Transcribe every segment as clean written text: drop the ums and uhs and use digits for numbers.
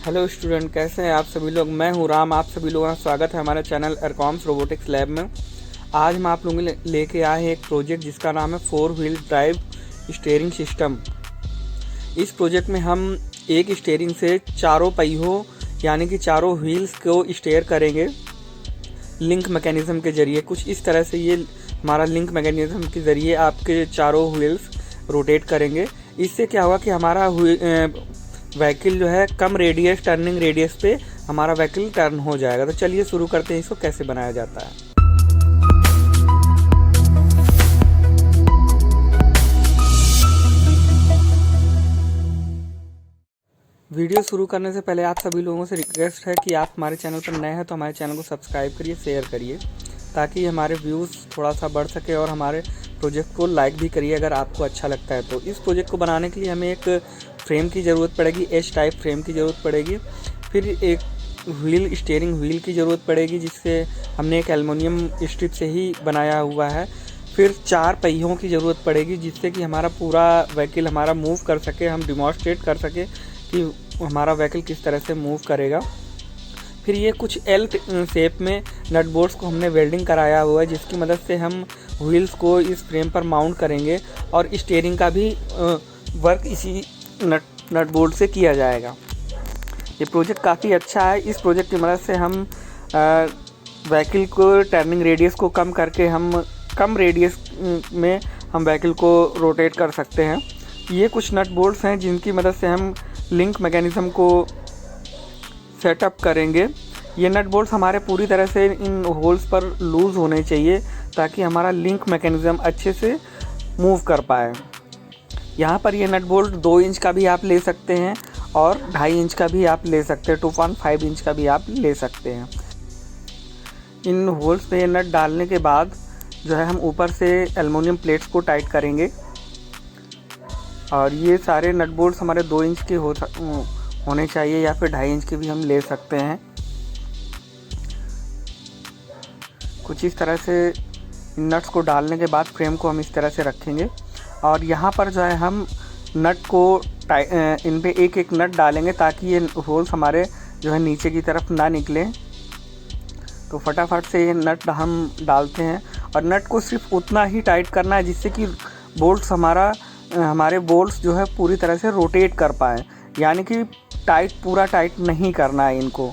Hello student, कैसे हैं आप सभी लोग। मैं हूं राम, आप सभी लोगों का स्वागत है हमारे चैनल एरकॉम्स रोबोटिक्स लैब में। आज हम आप लोगों के लेके आए हैं एक प्रोजेक्ट जिसका नाम है 4 व्हील ड्राइव स्टीयरिंग सिस्टम। इस प्रोजेक्ट में हम एक स्टीयरिंग से चारों पहियों यानी कि चारों व्हील्स को स्टीयर करेंगे लिंक मैकेनिज़्म के ज़रिए। कुछ इस तरह से ये हमारा लिंक मैकेनिज़्म के ज़रिए आपके चारों व्हील्स रोटेट करेंगे। इससे क्या होगा कि हमारा व्हीकल जो है कम रेडियस टर्निंग रेडियस पे हमारा व्हीकल टर्न हो जाएगा। तो चलिए शुरू करते हैं इसको कैसे बनाया जाता है। वीडियो शुरू करने से पहले आप सभी लोगों से रिक्वेस्ट है कि आप हमारे चैनल पर नए हैं तो हमारे चैनल को सब्सक्राइब करिए, शेयर करिए ताकि हमारे व्यूज़ थोड़ा सा बढ़ सके, और हमारे प्रोजेक्ट को लाइक भी करिए अगर आपको अच्छा लगता है तो। इस प्रोजेक्ट को बनाने के लिए हमें एक फ्रेम की ज़रूरत पड़ेगी, एच टाइप फ्रेम की ज़रूरत पड़ेगी। फिर एक स्टीयरिंग व्हील की ज़रूरत पड़ेगी जिससे हमने एक एल्युमिनियम स्ट्रिप से ही बनाया हुआ है। फिर 4 पहियों की ज़रूरत पड़ेगी जिससे कि हमारा पूरा व्हीकल हमारा मूव कर सके, हम डिमॉन्स्ट्रेट कर सके कि हमारा व्हीकल किस तरह से मूव करेगा। फिर ये कुछ एल शेप में नट बोल्ट्स को हमने वेल्डिंग कराया हुआ है जिसकी मदद से हम व्हील्स को इस फ्रेम पर माउंट करेंगे, और स्टीयरिंग का भी वर्क इसी नट बोल्ट से किया जाएगा। ये प्रोजेक्ट काफ़ी अच्छा है। इस प्रोजेक्ट की मदद से हम व्हीकल को टर्निंग रेडियस को कम करके हम कम रेडियस में हम व्हीकल को रोटेट कर सकते हैं। ये कुछ नट बोल्ट्स हैं जिनकी मदद से हम लिंक मैकेनिज़्म को सेटअप करेंगे। ये नट बोल्ट्स हमारे पूरी तरह से इन होल्स पर लूज़ होने चाहिए ताकि हमारा लिंक मैकेनिज़्म अच्छे से मूव कर पाए। यहाँ पर ये नट बोल्ट 2 इंच का भी आप ले सकते हैं और 2.5 इंच का भी आप ले सकते हैं, 2.5 इंच का भी आप ले सकते हैं। इन होल्स पे नट डालने के बाद जो है हम ऊपर से एल्युमिनियम प्लेट्स को टाइट करेंगे, और ये सारे नट बोल्ट्स हमारे 2 इंच के होने चाहिए या फिर 2.5 इंच के भी हम ले सकते हैं। कुछ इस तरह से नट्स को डालने के बाद फ्रेम को हम इस तरह से रखेंगे, और यहाँ पर जो है हम नट को इन पे एक एक नट डालेंगे ताकि ये होल्स हमारे जो है नीचे की तरफ ना निकलें। तो फटाफट से ये नट हम डालते हैं, और नट को सिर्फ उतना ही टाइट करना है जिससे कि हमारे बोल्ट्स जो है पूरी तरह से रोटेट कर पाए, यानी कि पूरा टाइट नहीं करना है। इनको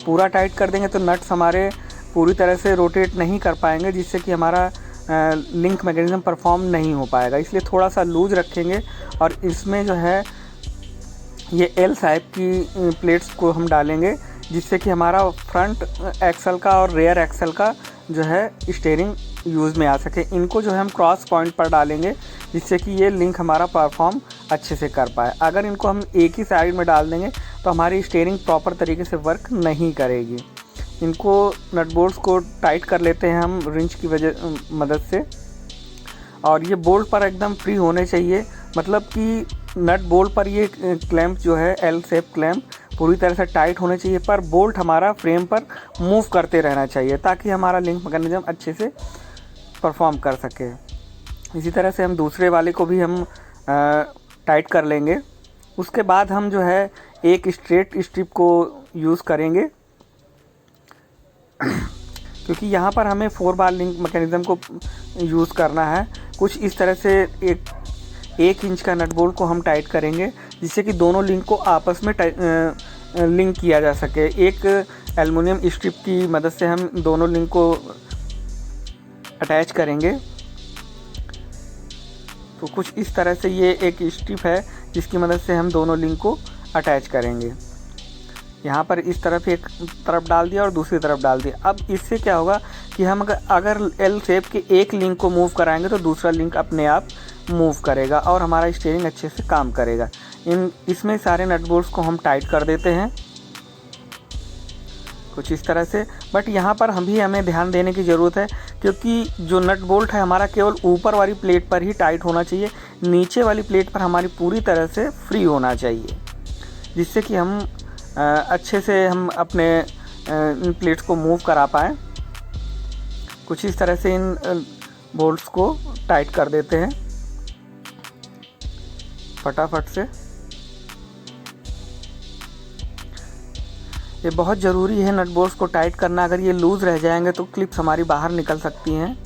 पूरा टाइट कर देंगे तो नट्स हमारे पूरी तरह से रोटेट नहीं कर पाएंगे जिससे कि हमारा लिंक मैकेनिज़्म परफॉर्म नहीं हो पाएगा। इसलिए थोड़ा सा लूज रखेंगे, और इसमें जो है ये एल टाइप की प्लेट्स को हम डालेंगे जिससे कि हमारा फ्रंट एक्सल का और रेयर एक्सल का जो है स्टीयरिंग यूज़ में आ सके। इनको जो है हम क्रॉस पॉइंट पर डालेंगे जिससे कि ये लिंक हमारा परफॉर्म अच्छे से कर पाए। अगर इनको हम एक ही साइड में डाल देंगे तो हमारी स्टीयरिंग प्रॉपर तरीके से वर्क नहीं करेगी। इनको नट बोल्ट्स को टाइट कर लेते हैं हम रिंच की मदद से, और ये बोल्ट पर एकदम फ्री होने चाहिए, मतलब कि नट बोल्ट पर ये क्लैंप जो है एल शेप क्लैंप पूरी तरह से टाइट होने चाहिए, पर बोल्ट हमारा फ्रेम पर मूव करते रहना चाहिए ताकि हमारा लिंक मैकेनिज़्म अच्छे से परफॉर्म कर सके। इसी तरह से हम दूसरे वाले को भी हम टाइट कर लेंगे। उसके बाद हम जो है एक स्ट्रेट स्ट्रिप को यूज़ करेंगे क्योंकि यहाँ पर हमें 4 बार लिंक मैकेनिज़्म को यूज़ करना है। कुछ इस तरह से एक इंच का नट बोल्ट को हम टाइट करेंगे जिससे कि दोनों लिंक को आपस में लिंक किया जा सके। एक एल्युमिनियम स्ट्रिप की मदद से हम दोनों लिंक को अटैच करेंगे। तो कुछ इस तरह से ये एक स्ट्रिप है जिसकी मदद से हम दोनों लिंक को अटैच करेंगे। यहाँ पर इस तरफ एक तरफ डाल दिया और दूसरी तरफ डाल दिया। अब इससे क्या होगा कि हम अगर एल शेप के एक लिंक को मूव कराएंगे तो दूसरा लिंक अपने आप मूव करेगा और हमारा स्टीयरिंग अच्छे से काम करेगा। इसमें सारे नट बोल्ट्स को हम टाइट कर देते हैं कुछ इस तरह से। बट यहाँ पर हमें ध्यान देने की ज़रूरत है क्योंकि जो नट बोल्ट है हमारा केवल ऊपर वाली प्लेट पर ही टाइट होना चाहिए, नीचे वाली प्लेट पर हमारी पूरी तरह से फ्री होना चाहिए, जिससे कि हम अच्छे से हम अपने इन प्लेट्स को मूव करा पाएँ। कुछ इस तरह से इन बोल्ट्स को टाइट कर देते हैं फटाफट से। ये बहुत ज़रूरी है नट बोल्ट्स को टाइट करना। अगर ये लूज़ रह जाएंगे तो क्लिप्स हमारी बाहर निकल सकती हैं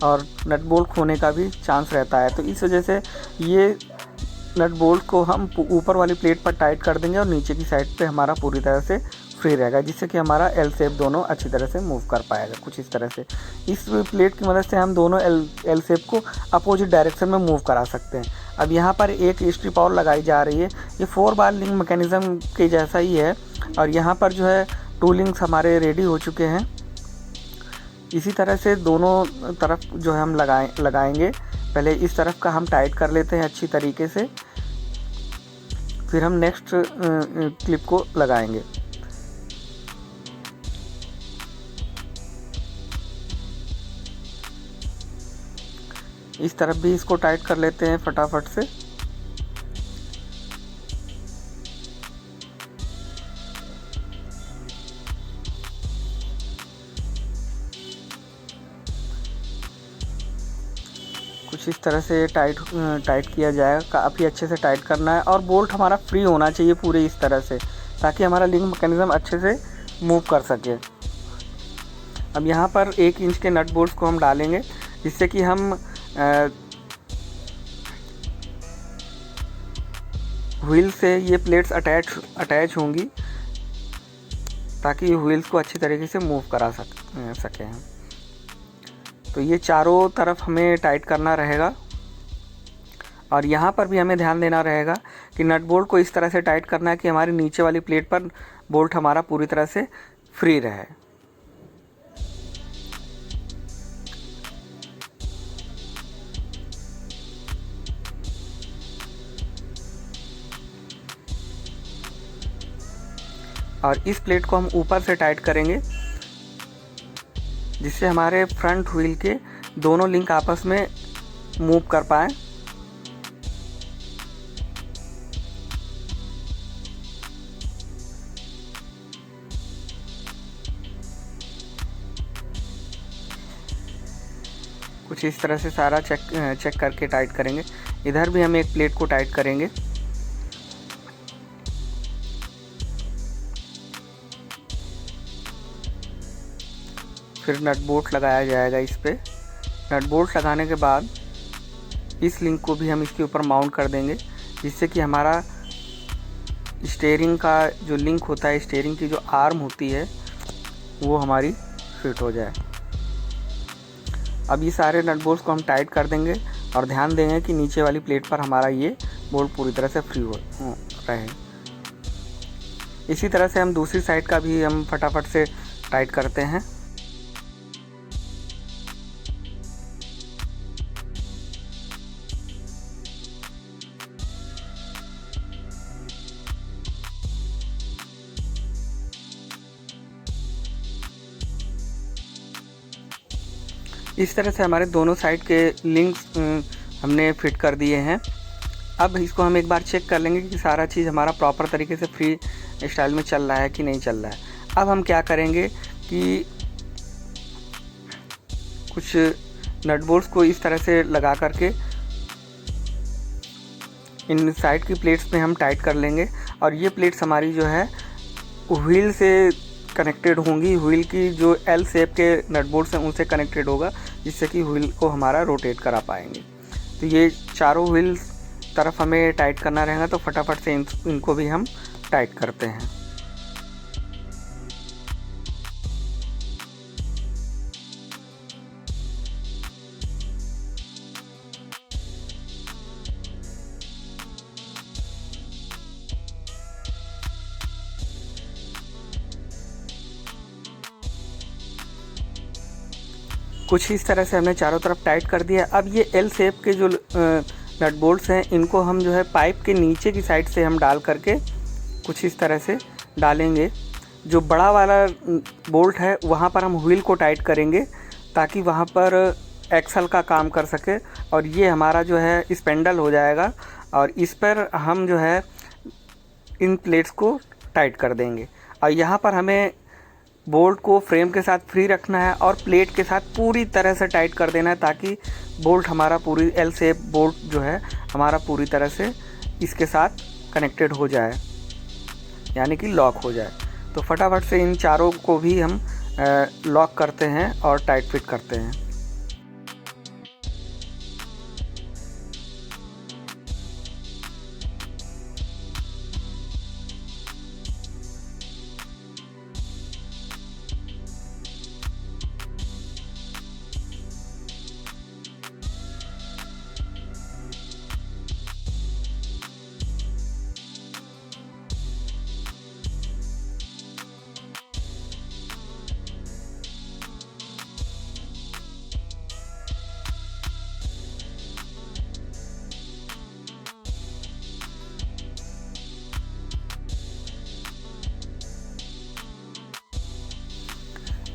और नट बोल्ट खोने का भी चांस रहता है। तो इस वजह से ये नट बोल्ट को हम ऊपर वाली प्लेट पर टाइट कर देंगे और नीचे की साइड पे हमारा पूरी तरह से फ्री रहेगा, जिससे कि हमारा एल शेप दोनों अच्छी तरह से मूव कर पाएगा। कुछ इस तरह से इस प्लेट की मदद से हम दोनों एल शेप को अपोजिट डायरेक्शन में मूव करा सकते हैं। अब यहाँ पर एक स्ट्रिप और लगाई जा रही है। ये 4 बार लिंक मैकेनिज़्म के जैसा ही है और यहाँ पर जो है 2 लिंक्स हमारे रेडी हो चुके हैं। इसी तरह से दोनों तरफ जो है हम लगाएंगे। पहले इस तरफ का हम टाइट कर लेते हैं अच्छी तरीके से, फिर हम नेक्स्ट क्लिप को लगाएंगे। इस तरफ भी इसको टाइट कर लेते हैं फटाफट से। कुछ इस तरह से टाइट किया जाएगा। काफ़ी अच्छे से टाइट करना है और बोल्ट हमारा फ्री होना चाहिए पूरे इस तरह से, ताकि हमारा लिंक मैकेनिज़्म अच्छे से मूव कर सके। अब यहाँ पर 1 इंच के नट बोल्ट्स को हम डालेंगे, जिससे कि हम व्हील से ये प्लेट्स अटैच होंगी, ताकि व्हील्स को अच्छी तरीके से मूव करा सकें हम। तो ये चारों तरफ हमें टाइट करना रहेगा और यहाँ पर भी हमें ध्यान देना रहेगा कि नट बोल्ट को इस तरह से टाइट करना है कि हमारी नीचे वाली प्लेट पर बोल्ट हमारा पूरी तरह से फ्री रहे। और इस प्लेट को हम ऊपर से टाइट करेंगे, जिससे हमारे फ्रंट व्हील के दोनों लिंक आपस में मूव कर पाएँ। कुछ इस तरह से सारा चेक करके टाइट करेंगे। इधर भी हम एक प्लेट को टाइट करेंगे। फिर नट बोल्ट लगाया जाएगा इस पे। नट बोल्ट लगाने के बाद इस लिंक को भी हम इसके ऊपर माउंट कर देंगे, जिससे कि हमारा स्टीयरिंग का जो लिंक होता है, स्टीयरिंग की जो आर्म होती है, वो हमारी फिट हो जाए। अब ये सारे नट बोल्ट्स को हम टाइट कर देंगे और ध्यान देंगे कि नीचे वाली प्लेट पर हमारा ये बोल्ट पूरी तरह से फ्री हो रहे। इसी तरह से हम दूसरी साइड का भी हम फटाफट से टाइट करते हैं। इस तरह से हमारे दोनों साइड के लिंक्स हमने फिट कर दिए हैं। अब इसको हम एक बार चेक कर लेंगे कि सारा चीज़ हमारा प्रॉपर तरीके से फ्री स्टाइल में चल रहा है कि नहीं चल रहा है। अब हम क्या करेंगे कि कुछ नट बोल्ट्स को इस तरह से लगा करके इन साइड की प्लेट्स में हम टाइट कर लेंगे और ये प्लेट्स हमारी जो है व्हील से कनेक्टेड होंगी। व्हील की जो एल शेप के नट बोल्ट्स हैं उनसे कनेक्टेड होगा, जिससे कि व्हील को हमारा रोटेट करा पाएंगे। तो ये चारों व्हील्स तरफ हमें टाइट करना रहेगा, तो फटाफट से इनको भी हम टाइट करते हैं। कुछ इस तरह से हमने चारों तरफ टाइट कर दिया। अब ये एल शेप के जो नट बोल्ट्स हैं, इनको हम जो है पाइप के नीचे की साइड से हम डाल करके कुछ इस तरह से डालेंगे। जो बड़ा वाला बोल्ट है वहाँ पर हम व्हील को टाइट करेंगे, ताकि वहाँ पर एक्सल का काम कर सके और ये हमारा जो है स्पेंडल हो जाएगा और इस पर हम जो है इन प्लेट्स को टाइट कर देंगे। और यहाँ पर हमें बोल्ट को फ्रेम के साथ फ्री रखना है और प्लेट के साथ पूरी तरह से टाइट कर देना है, ताकि बोल्ट हमारा पूरी एल शेप बोल्ट जो है हमारा पूरी तरह से इसके साथ कनेक्टेड हो जाए, यानी कि लॉक हो जाए। तो फटाफट से इन चारों को भी हम लॉक करते हैं और टाइट फिट करते हैं।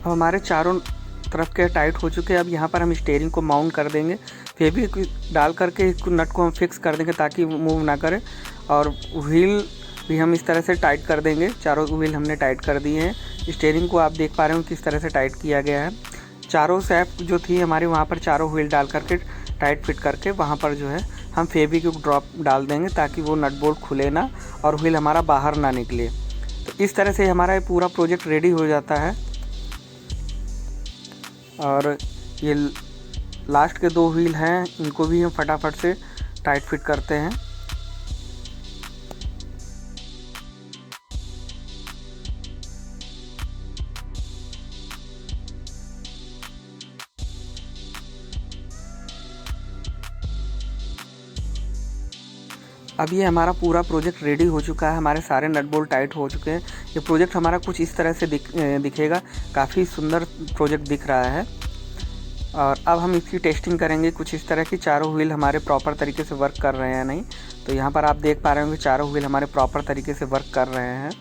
अब हमारे चारों तरफ के टाइट हो चुके हैं। अब यहाँ पर हम स्टीयरिंग को माउंट कर देंगे। फेविक्विक डाल करके इसको नट को हम फिक्स कर देंगे ताकि मूव ना करे। और व्हील भी हम इस तरह से टाइट कर देंगे। चारों व्हील हमने टाइट कर दिए हैं। स्टीयरिंग को आप देख पा रहे हो किस तरह से टाइट किया गया है। चारों सैप जो थी हमारी वहाँ पर चारों व्हील डाल करके टाइट फिट करके वहाँ पर जो है हम फेविक्विक ड्रॉप डाल देंगे ताकि वो नट बोल्ट खुले ना और व्हील हमारा बाहर ना निकले। तो इस तरह से हमारा ये पूरा प्रोजेक्ट रेडी हो जाता है। और ये लास्ट के 2 व्हील हैं, इनको भी हम फटाफट से टाइट फिट करते हैं। अब ये हमारा पूरा प्रोजेक्ट रेडी हो चुका है। हमारे सारे नट बोल्ट टाइट हो चुके हैं। ये प्रोजेक्ट हमारा कुछ इस तरह से दिखेगा। काफ़ी सुंदर प्रोजेक्ट दिख रहा है। और अब हम इसकी टेस्टिंग करेंगे कुछ इस तरह की चारों व्हील हमारे प्रॉपर तरीके से वर्क कर रहे हैं नहीं। तो यहाँ पर आप देख पा रहे होंगे चारों व्हील हमारे प्रॉपर तरीके से वर्क कर रहे हैं।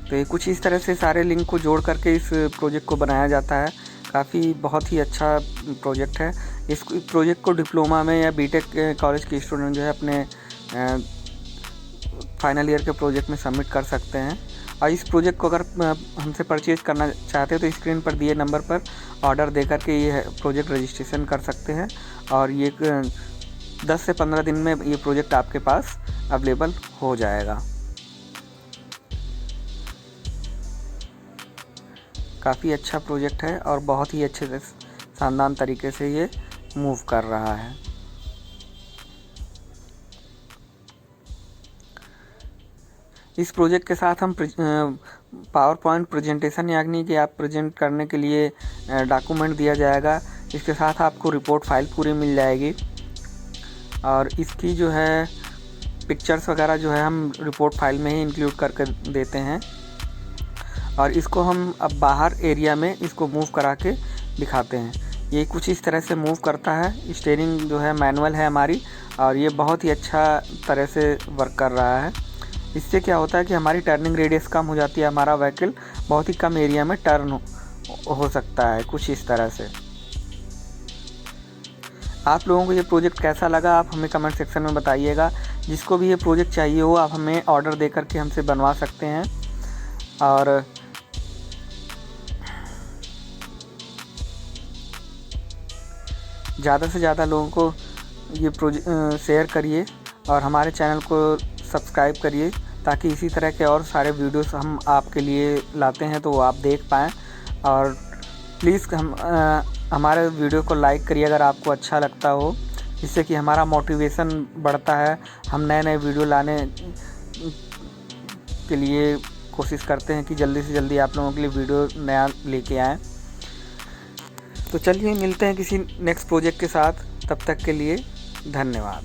तो ये कुछ इस तरह से सारे लिंक को जोड़ करके इस प्रोजेक्ट को बनाया जाता है। काफ़ी बहुत ही अच्छा प्रोजेक्ट है। इस प्रोजेक्ट को डिप्लोमा में या बीटेक कॉलेज के स्टूडेंट जो है अपने फाइनल ईयर के प्रोजेक्ट में सबमिट कर सकते हैं। और इस प्रोजेक्ट को अगर हमसे परचेज़ करना चाहते हैं तो स्क्रीन पर दिए नंबर पर ऑर्डर दे करके ये प्रोजेक्ट रजिस्ट्रेशन कर सकते हैं। और ये 10 से 15 दिन में ये प्रोजेक्ट आपके पास अवेलेबल हो जाएगा। काफ़ी अच्छा प्रोजेक्ट है और बहुत ही अच्छे से शानदार तरीके से ये मूव कर रहा है। इस प्रोजेक्ट के साथ हम पावर पॉइंट प्रेजेंटेशन यानी कि आप प्रेजेंट करने के लिए डॉक्यूमेंट दिया जाएगा। इसके साथ आपको रिपोर्ट फाइल पूरी मिल जाएगी। और इसकी जो है पिक्चर्स वगैरह जो है हम रिपोर्ट फाइल में ही इंक्लूड करके देते हैं। और इसको हम अब बाहर एरिया में इसको मूव करा के दिखाते हैं। ये कुछ इस तरह से मूव करता है। स्टीयरिंग जो है मैनुअल है हमारी और ये बहुत ही अच्छा तरह से वर्क कर रहा है। इससे क्या होता है कि हमारी टर्निंग रेडियस कम हो जाती है। हमारा व्हीकल बहुत ही कम एरिया में टर्न हो सकता है कुछ इस तरह से। आप लोगों को ये प्रोजेक्ट कैसा लगा आप हमें कमेंट सेक्शन में बताइएगा। जिसको भी ये प्रोजेक्ट चाहिए हो आप हमें ऑर्डर दे करके हमसे बनवा सकते हैं। और ज़्यादा से ज़्यादा लोगों को ये प्रोजेक्ट शेयर करिए और हमारे चैनल को सब्सक्राइब करिए ताकि इसी तरह के और सारे वीडियोस हम आपके लिए लाते हैं तो वो आप देख पाएँ। और प्लीज़ हमारे वीडियो को लाइक करिए अगर आपको अच्छा लगता हो, जिससे कि हमारा मोटिवेशन बढ़ता है। हम नए नए वीडियो लाने के लिए कोशिश करते हैं कि जल्दी से जल्दी आप लोगों के लिए वीडियो नया लेके आएँ। तो चलिए मिलते हैं किसी नेक्स्ट प्रोजेक्ट के साथ। तब तक के लिए धन्यवाद।